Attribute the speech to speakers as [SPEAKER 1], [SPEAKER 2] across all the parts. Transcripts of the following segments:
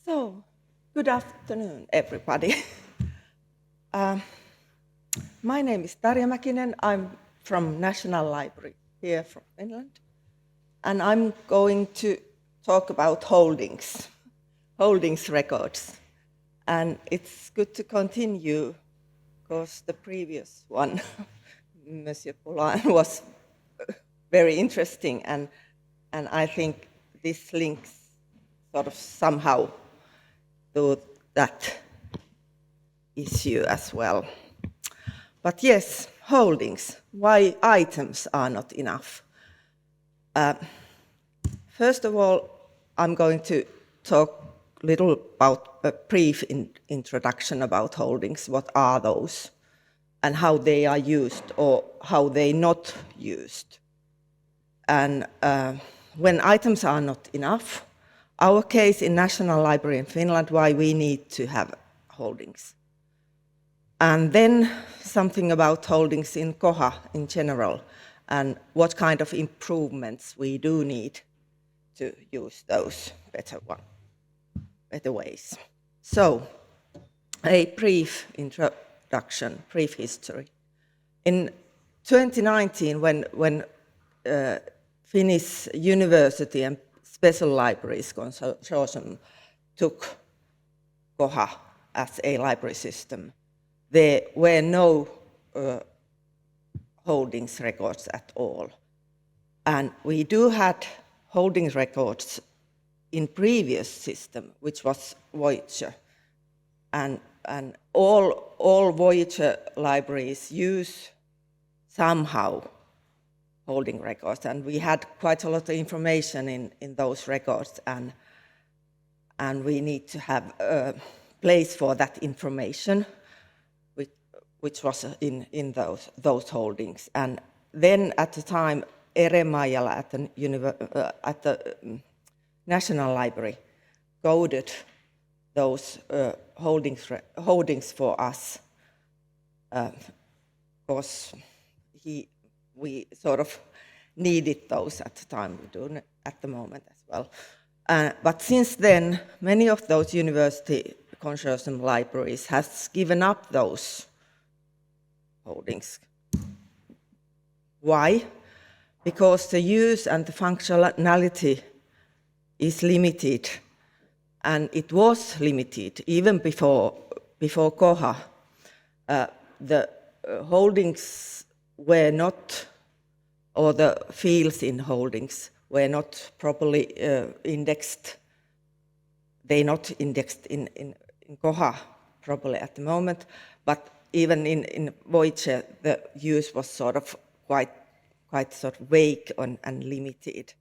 [SPEAKER 1] So, good afternoon, everybody. My name is Tarja Mäkinen. I'm from National Library here from Finland. And I'm going to talk about holdings records. And it's good to continue because the previous one, Monsieur Poulain, was very interesting. And I think this links sort of somehow to that issue as well. But yes, holdings, why items are not enough. First of all, I'm going to talk a little about a brief introduction about holdings. What are those and how they are used or how they not used. And when items are not enough, our case in National Library in Finland, why we need to have holdings. And then something about holdings in Koha in general, and what kind of improvements we do need to use those better ways. So, a brief introduction, brief history. In 2019, when Finnish University and Special Libraries Consortium took Koha as a library system, there were no holdings records at all. And we do had holdings records in previous system, which was Voyager. And all Voyager libraries use somehow holding records, and we had quite a lot of information in those records, and we need to have a place for that information, which was in those holdings. And then at the time, Eremaijala at the National Library coded those holdings for us, because we sort of needed those at the time, we do at the moment as well. But since then, many of those university consortium libraries has given up those holdings. Why? Because the use and the functionality is limited, and it was limited even before Koha. The holdings were not, or the fields in holdings were not properly indexed. They're not indexed in Koha properly at the moment, but even in Voyager, the use was sort of quite sort of vague and limited.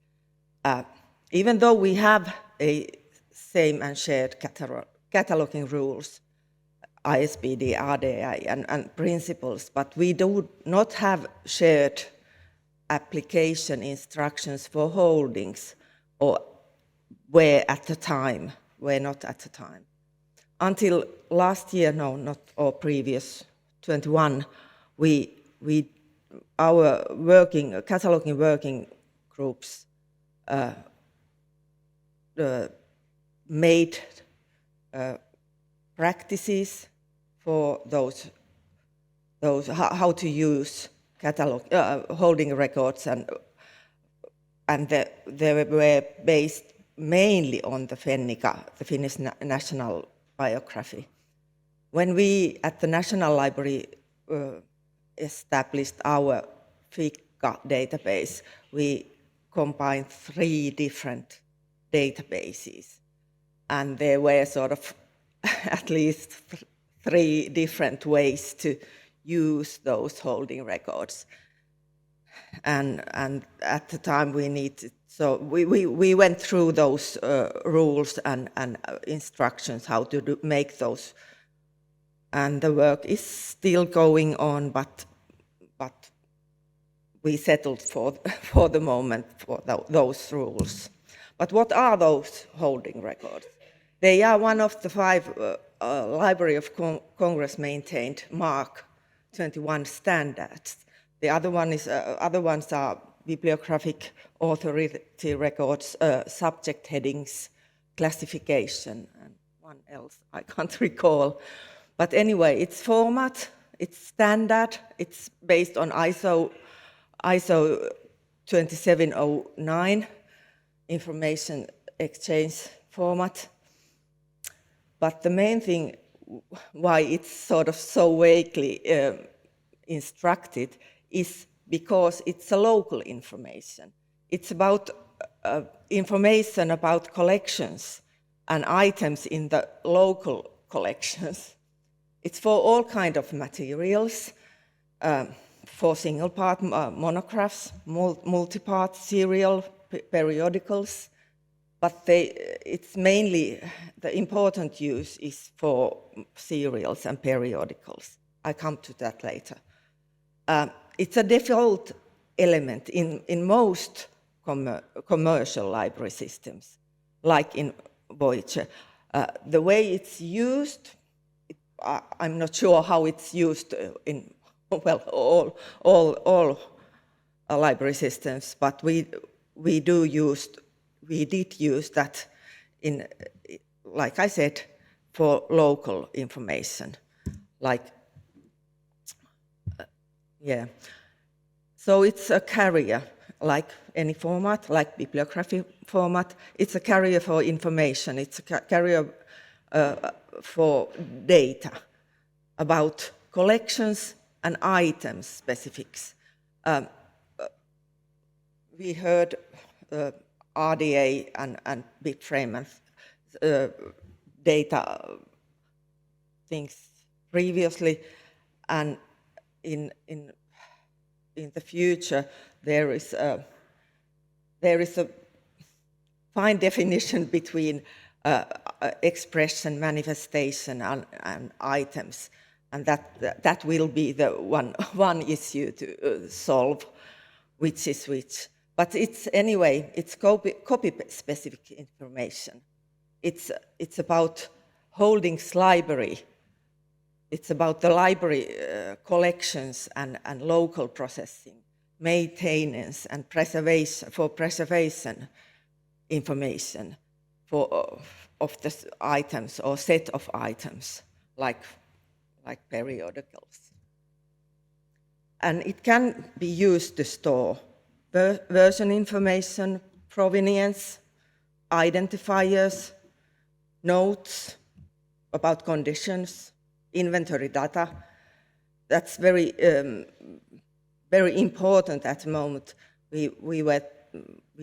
[SPEAKER 1] Even though we have a same and shared cataloging rules, ISBD, RDI, and principles, but we do not have shared application instructions for holdings, or were not at the time. Until last year, or previous 21, our cataloging working groups made practices for those how to use holding records, and they were based mainly on the Fennica, the Finnish national biography. When we at the National Library established our FICA database, we combined 3 different databases, and there were sort of at least 3 different ways to use those holding records. And at the time we needed, so we went through those rules and instructions how to make those, and the work is still going on, but we settled for the moment for those rules. But what are those holding records? They are one of the 5 Library of Congress maintained MARC 21 standards. The other ones are bibliographic authority records, subject headings, classification, and one else I can't recall. But anyway, its format, it's standard, it's based on ISO 2709 information exchange format. But the main thing why it's sort of so vaguely instructed is because it's a local information. It's about information about collections and items in the local collections. It's for all kinds of materials, for single-part monographs, multi-part serial periodicals, but it's mainly, the important use is for serials and periodicals. I come to that later. It's a default element in most commercial library systems, like in Voyager. The way it's used, I'm not sure how it's used in, well, all library systems, but we did use that in, like I said, for local information, like, yeah. So it's a carrier, like any format, like bibliography format. It's a carrier for information. It's a carrier for data about collections and items specifics. We heard RDA and BitFrame and data things previously, and in the future there is a fine definition between expression, manifestation, and items, and that will be the one issue to solve, which is which. But it's anyway, it's copy-specific information. It's about Holdings library. It's about the library collections and local processing, maintenance and preservation information of the items or set of items, like periodicals. And it can be used to store version information, provenance, identifiers, notes about conditions, inventory data. That's very important at the moment. We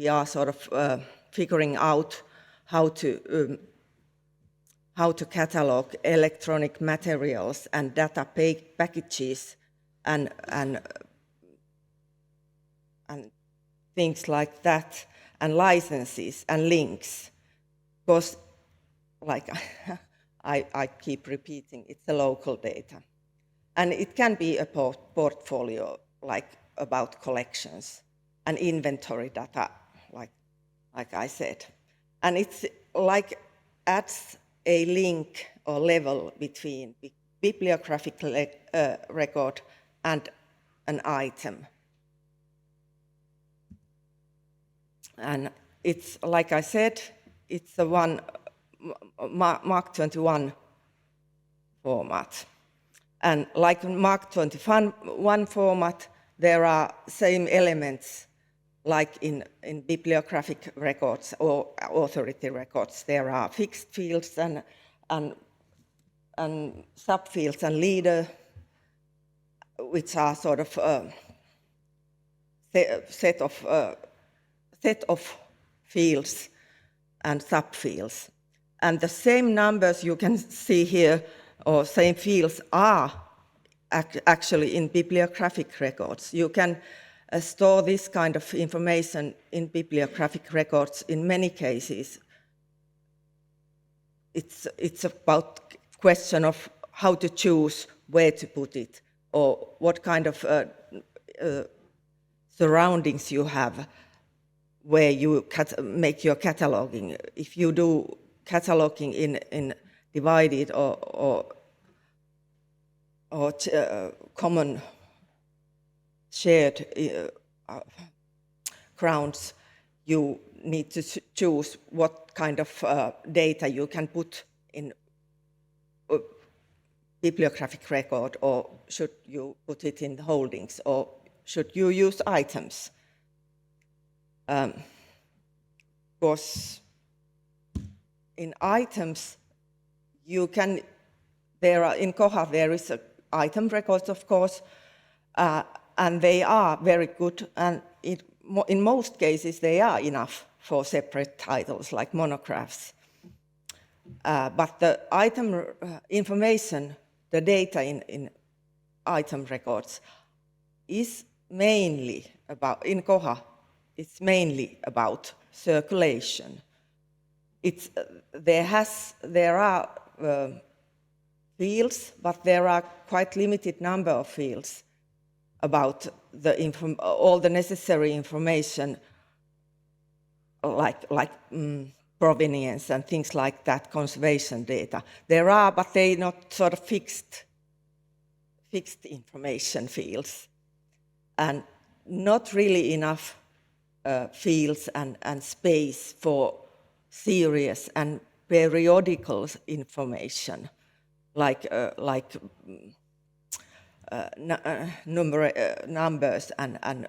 [SPEAKER 1] are sort of figuring out how to catalog electronic materials and data packages and things like that, and licenses and links, because, like I keep repeating, it's a local data. And it can be a portfolio, like about collections, and inventory data, like I said. And it's like adds a link or level between bibliographic record and an item. And it's, like I said, it's a Mark 21 format. And like Mark 21 format, there are same elements like in bibliographic records or authority records. There are fixed fields and subfields and leader, which are sort of set of fields and subfields. And the same numbers you can see here, or same fields, are actually in bibliographic records. You can store this kind of information in bibliographic records in many cases. It's about question of how to choose where to put it, or what kind of surroundings you have where you make your cataloging. If you do cataloging in divided or common shared grounds, you need to choose what kind of data you can put in a bibliographic record, or should you put it in holdings, or should you use items? Because in items, you can, in Koha there is item records, of course, and they are very good, and in most cases they are enough for separate titles like monographs. But the item information, the data in item records is mainly about, in Koha, it's mainly about circulation. There are fields, but there are quite limited number of fields about all the necessary information, like provenance and things like that, conservation data. There are, but they're not sort of fixed information fields, and not really enough fields and space for serious and periodical information, like numbers and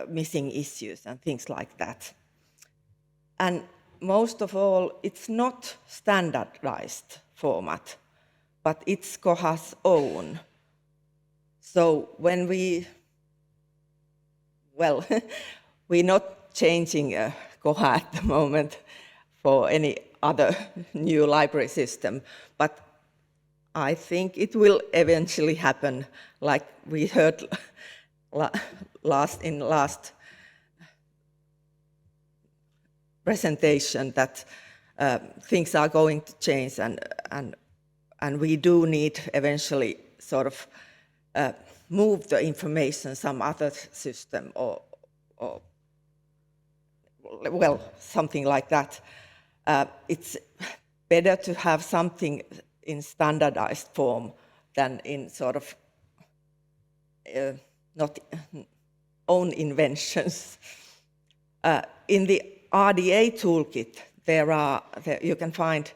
[SPEAKER 1] missing issues and things like that. And most of all, it's not standardized format, but it's Koha's own. So when we're not changing Koha at the moment for any other new library system, but I think it will eventually happen, like we heard in last presentation, that things are going to change, and we do need eventually sort of move the information some other system or well, something like that. It's better to have something in standardized form than in sort of not own inventions. In the RDA toolkit, you can find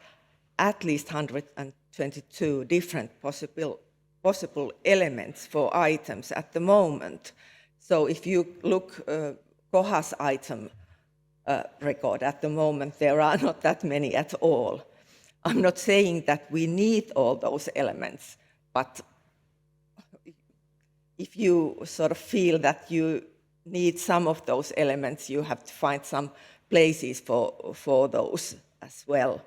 [SPEAKER 1] at least 122 different possible elements for items at the moment. So if you look Koha's item record at the moment, there are not that many at all. I'm not saying that we need all those elements, but if you sort of feel that you need some of those elements, you have to find some places for those as well.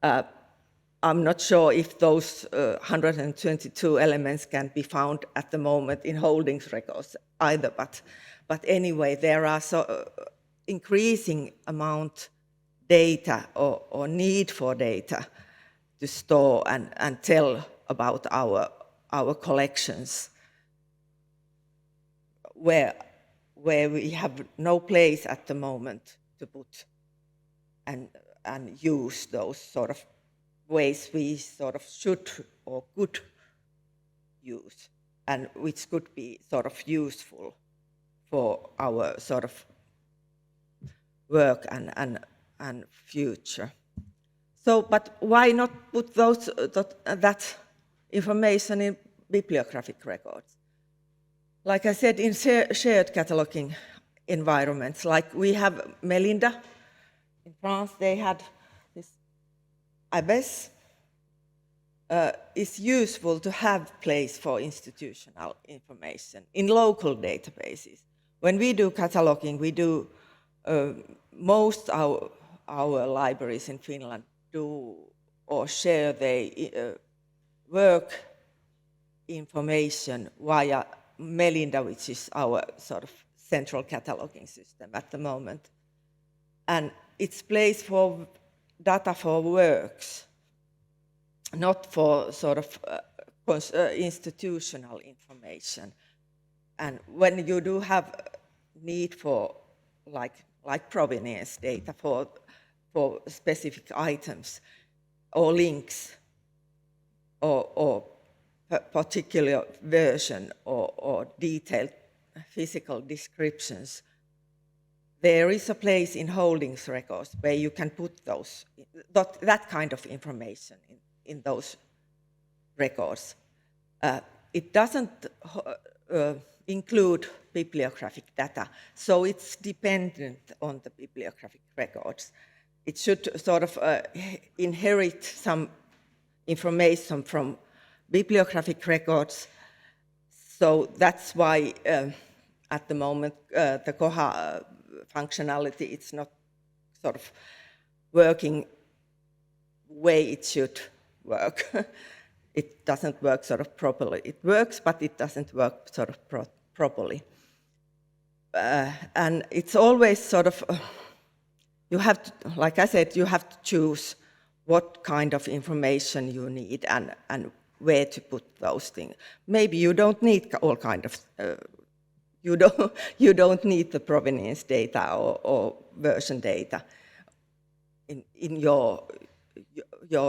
[SPEAKER 1] I'm not sure if those 122 elements can be found at the moment in holdings records either, but anyway, there are increasing amount data or need for data to store and tell about our collections, where we have no place at the moment to put and use those sort of ways we sort of should or could use, and which could be sort of useful for our sort of work and future. So, but why not put that information in bibliographic records? Like I said, in shared cataloging environments, like we have Melinda in France, they had this ABES. It's useful to have place for institutional information in local databases. When we do cataloging, we do most our libraries in Finland do or share their work information via Melinda, which is our sort of central cataloging system at the moment. And it's place for data for works, not for sort of institutional information. And when you do have need for like provenance data for specific items or links or particular version or detailed physical descriptions, there is a place in holdings records where you can put that kind of information in those records. It doesn't include bibliographic data, so it's dependent on the bibliographic records. It should sort of inherit some information from bibliographic records, so that's why at the moment the Koha functionality, it's not sort of working way it should work. It doesn't work sort of properly. It works, but it doesn't work sort of properly. And it's always sort of, you have to, like I said, you have to choose what kind of information you need and where to put those things. Maybe you don't need all kind of, you don't need the provenance data or version data in your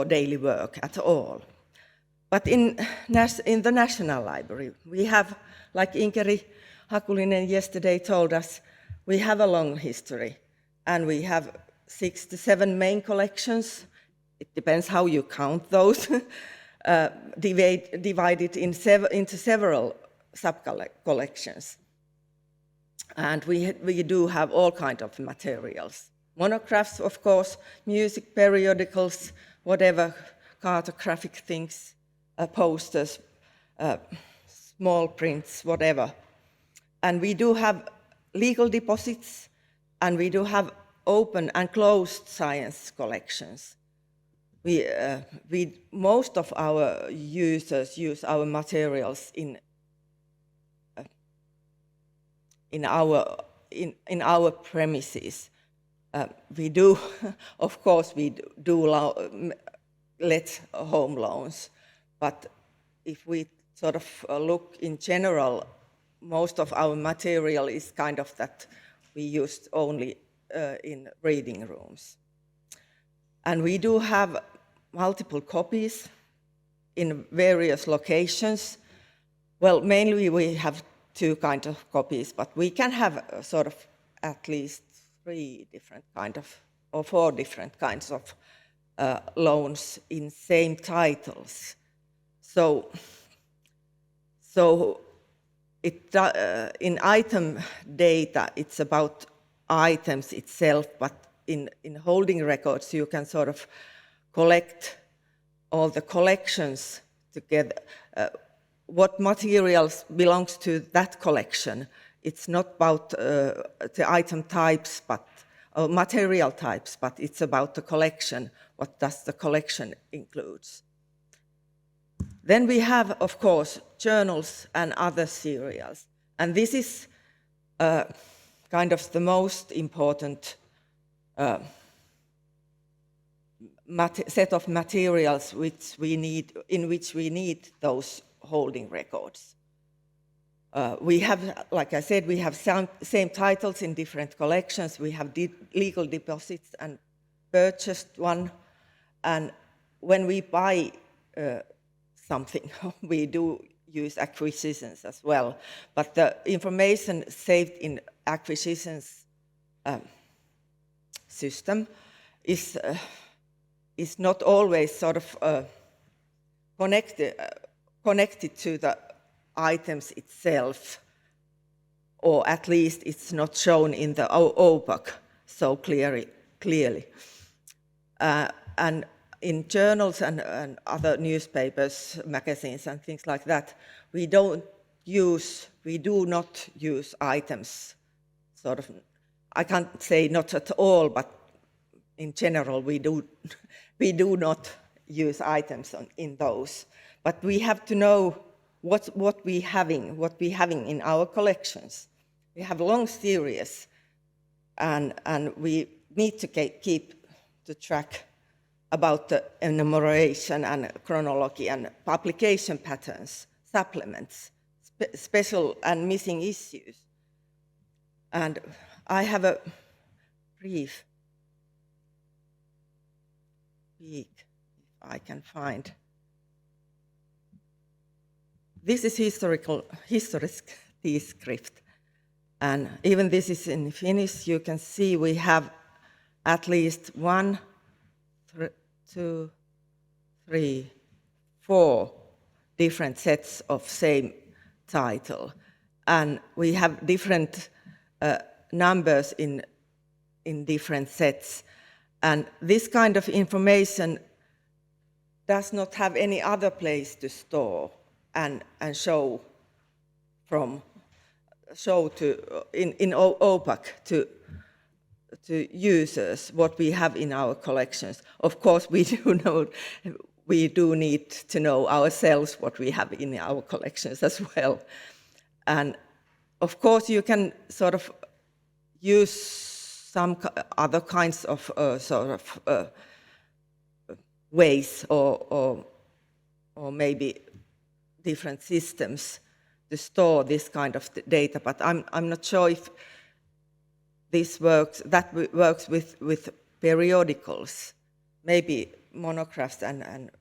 [SPEAKER 1] daily work at all. But in the National Library, we have, like Inkeri Hakulinen yesterday told us, we have a long history, and we have 6 to 7 main collections. It depends how you count those, divided into several sub-collections. And we do have all kinds of materials. Monographs, of course, music, periodicals, whatever, cartographic things, posters, small prints, whatever. And we do have legal deposits, and we do have open and closed science collections. Most of our users use our materials in our premises. We do, of course, we do let home loans, but if we sort of look in general, most of our material is kind of that we used only in reading rooms. And we do have multiple copies in various locations. Well, mainly we have 2 kinds of copies, but we can have sort of at least 3 different kind of, or 4 different kinds of loans in same titles. So in item data, it's about items itself, but in holding records, you can sort of collect all the collections together. What materials belongs to that collection? It's not about the item types, but material types, but it's about the collection. What does the collection includes? Then we have, of course, journals and other serials. And this is kind of the most important set of materials in which we need those holding records. We have, like I said, we have same titles in different collections. We have legal deposits and purchased one. And when we buy something, we do use acquisitions as well. But the information saved in acquisitions system is not always sort of connected to the items itself, or at least it's not shown in the OPAC so clearly. And in journals and other newspapers, magazines and things like that, we do not use items, sort of, I can't say not at all, but in general we do not use items in those. But we have to know what we having in our collections. We have long series, and we need to keep the track about the enumeration and chronology and publication patterns, supplements, special and missing issues. And I have a brief peek, if I can find. This is historic descript. And even this is in Finnish, you can see we have at least 1, 2, 3, 4 different sets of same title. And we have different numbers in different sets. And this kind of information does not have any other place to store and show in OPAC to users what we have in our collections. Of course, we do need to know ourselves what we have in our collections as well. And of course, you can sort of use some other kinds of ways or maybe different systems to store this kind of data, but I'm not sure if this works with periodicals, maybe monographs and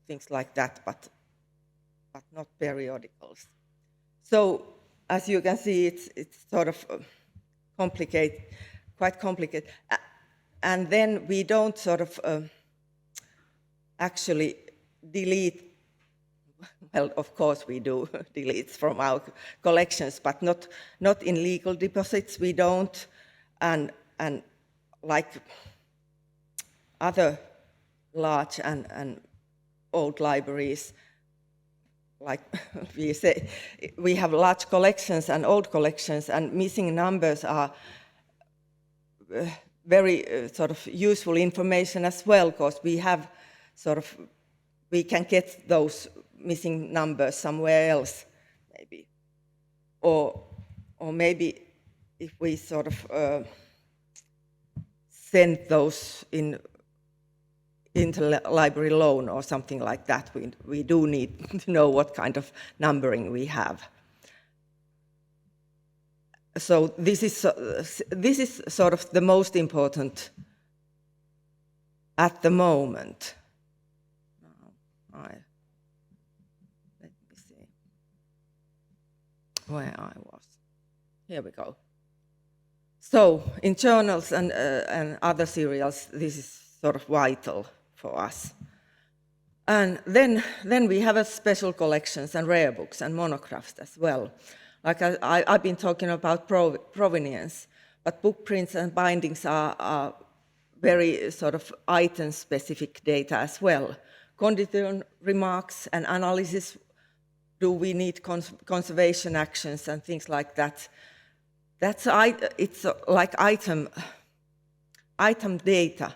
[SPEAKER 1] things like that, but not periodicals. So as you can see, it's sort of quite complicated. And then we don't sort of actually delete. Well, of course we do delete from our collections, but not in legal deposits. We don't, and like other large and old libraries, like we say, we have large collections and old collections, and missing numbers are very sort of useful information as well, because we have we can get those missing numbers somewhere else, maybe. Or maybe if we sort of send those in interlibrary loan or something like that, we do need to know what kind of numbering we have. So this is sort of the most important at the moment. Let me see where I was. Here we go. So in journals and other serials, this is sort of vital for us. And then we have a special collections and rare books and monographs as well. Like I've been talking about provenience, but book prints and bindings are very sort of item-specific data as well. Condition remarks and analysis, do we need conservation actions and things like that. It's like item data,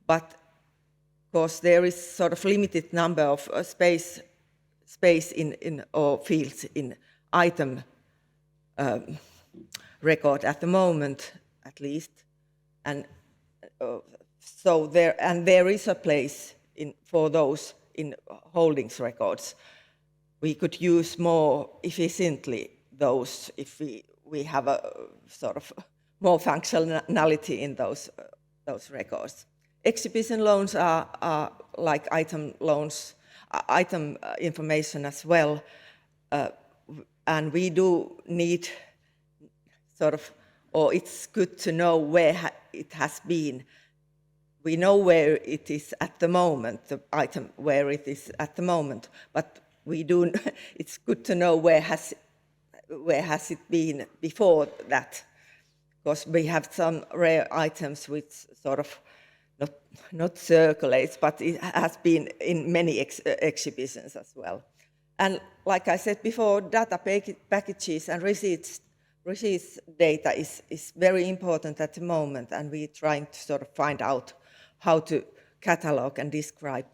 [SPEAKER 1] but of course there is sort of limited number of space in or fields in item record at the moment, at least, and so there is a place for those in holdings records. We could use more efficiently those if we have a sort of more functionality in those records. Exhibition loans are like item loans, item information as well, and we do need sort of, or it's good to know where it has been. We know where it is at the moment, the item where it is at the moment, but it's good to know where has it been before that, because we have some rare items which sort of not circulates, but it has been in many exhibitions as well. And like I said before, data packages and receipts data is very important at the moment, and we're trying to sort of find out how to catalog and describe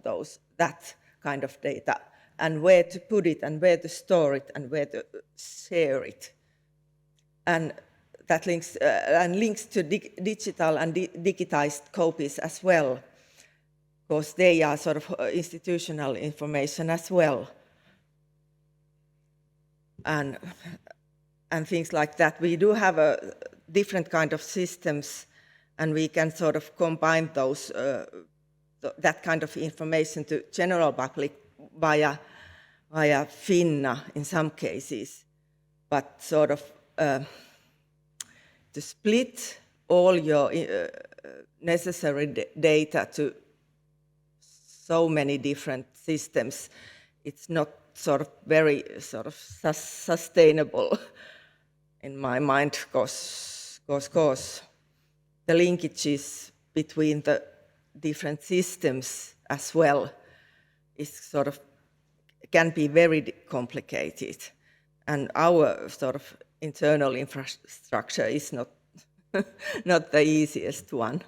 [SPEAKER 1] that kind of data, and where to put it, and where to store it, and where to share it. And that links to digital and digitized copies as well, because they are sort of institutional information as well. And things like that. We do have a different kind of systems, and we can sort of combine those that kind of information to general public via Finna in some cases, but sort of to split all your necessary data to so many different systems, it's not sort of very sort of sustainable in my mind, because the linkages between the different systems as well is sort of can be very complicated, and our sort of internal infrastructure is not not the easiest one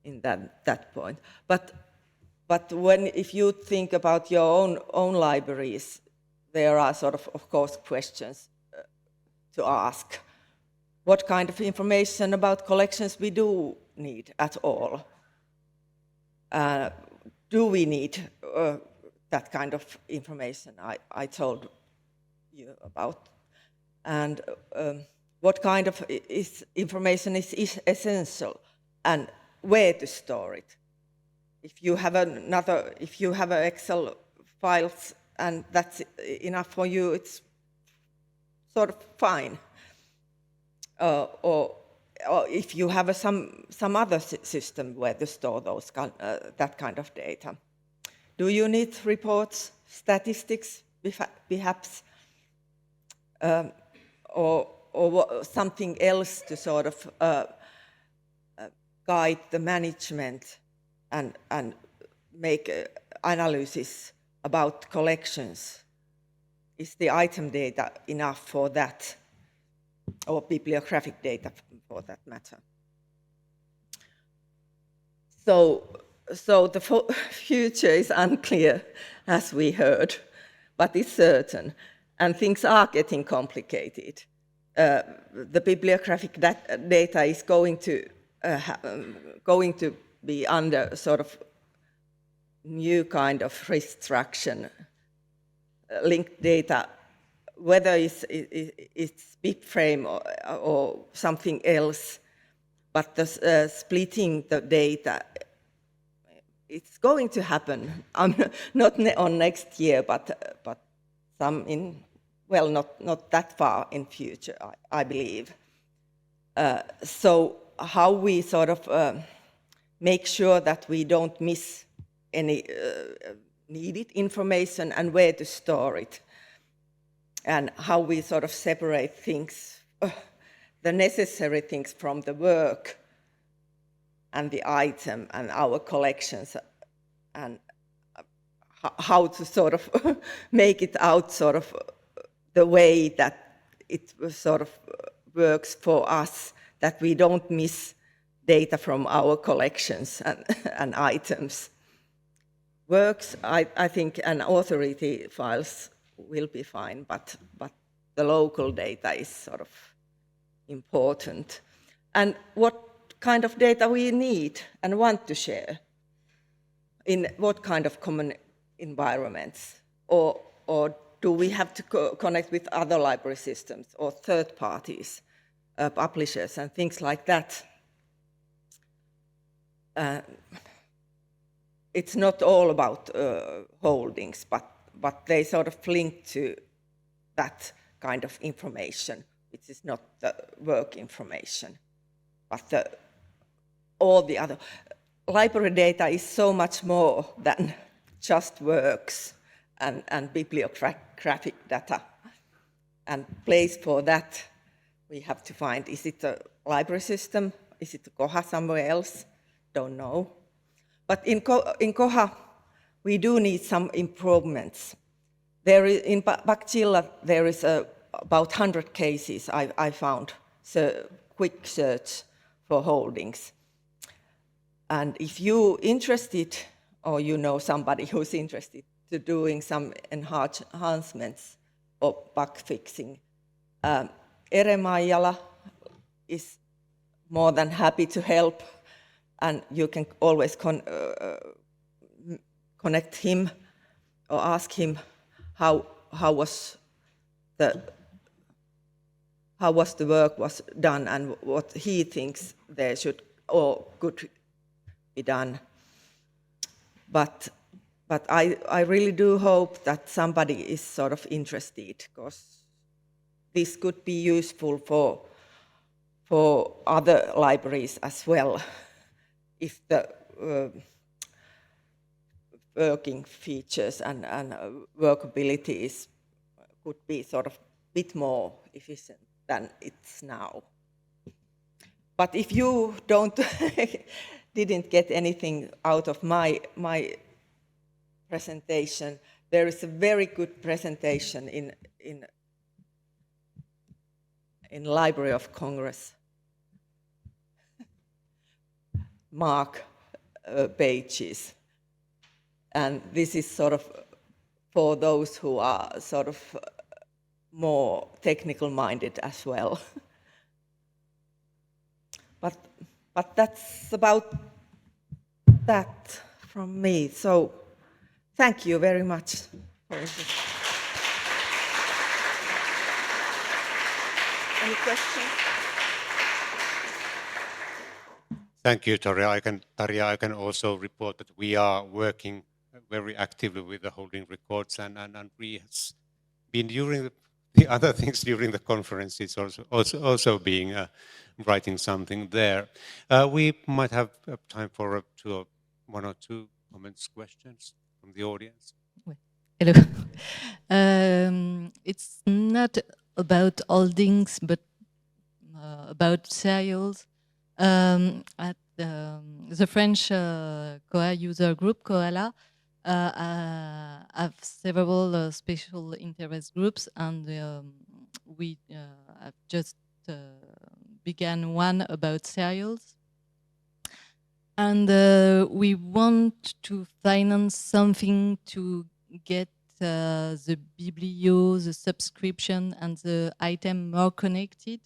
[SPEAKER 1] in that point. But if you think about your own libraries, there are sort of course, questions to ask. What kind of information about collections we do need at all? Do we need that kind of information I told you about? And what kind of information is essential, and where to store it? If you have Excel files and that's enough for you, it's sort of fine. Or if you have some other system where to store those that kind of data. Do you need reports, statistics, perhaps, or something else to sort of guide the management and make analysis about collections? Is the item data enough for that, or bibliographic data for that matter? So the future is unclear, as we heard, but it's certain, and things are getting complicated. The bibliographic data is going to be under sort of new kind of restriction. Linked data, whether it's BibFrame or something else, but the splitting the data, it's going to happen. Not on next year, but some in, well, not that far in future, I believe. So how we sort of make sure that we don't miss any needed information and where to store it, and how we sort of separate things, the necessary things from the work and the item and our collections, and how to sort of make it out sort of the way that it sort of works for us, that we don't miss data from our collections and items. Works, I think, and authority files will be fine, but the local data is sort of important. And what kind of data we need and want to share, in what kind of common environments, or do we have to connect with other library systems or third parties, publishers and things like that? It's not all about holdings, but they sort of link to that kind of information, which is not the work information, but all the other. Library data is so much more than just works and bibliographic data. And place for that, we have to find, is it a library system? Is it a Koha somewhere else? Don't know. But in Koha, we do need some improvements. In Bacchilla, there is about 100 cases I found, so quick search for holdings. And if you're interested, or you know somebody who's interested to doing some enhancements or bug fixing, Ere is more than happy to help, and you can always connect him or ask him how was the work was done and what he thinks there should or could be done. But I really do hope that somebody is sort of interested, because this could be useful for other libraries as well, if the working features and workability could be sort of a bit more efficient than it's now. But if you didn't get anything out of my presentation, there is a very good presentation in Library of Congress, mark pages. And this is sort of for those who are sort of more technical minded as well. But that's about that from me. So thank you very much for this. Any questions?
[SPEAKER 2] Thank you, Tarja. I can also report that we are working very actively with the holding records, and we have been doing the other things during the conference. It's also being writing something there. We might have time for one or two comments, questions from the audience.
[SPEAKER 3] Hello. It's not about holdings, but about serials. At the French Koha user group, Koala, have several special interest groups, and we have just began one about serials. And we want to finance something to get the biblio, the subscription, and the item more connected.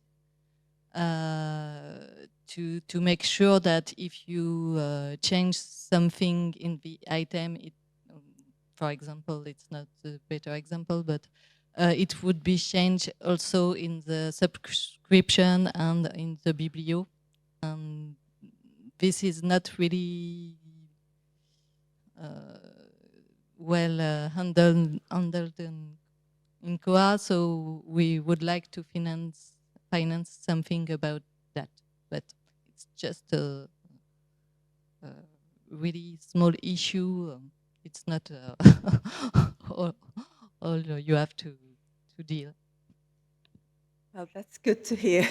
[SPEAKER 3] To make sure that if you change something in the item, for example, it's not a better example, but it would be changed also in the subscription and in the biblio. This is not really well handled in Koha, so we would like to finance something about that, but it's just a really small issue. It's not all you have to deal.
[SPEAKER 1] Well, that's good to hear.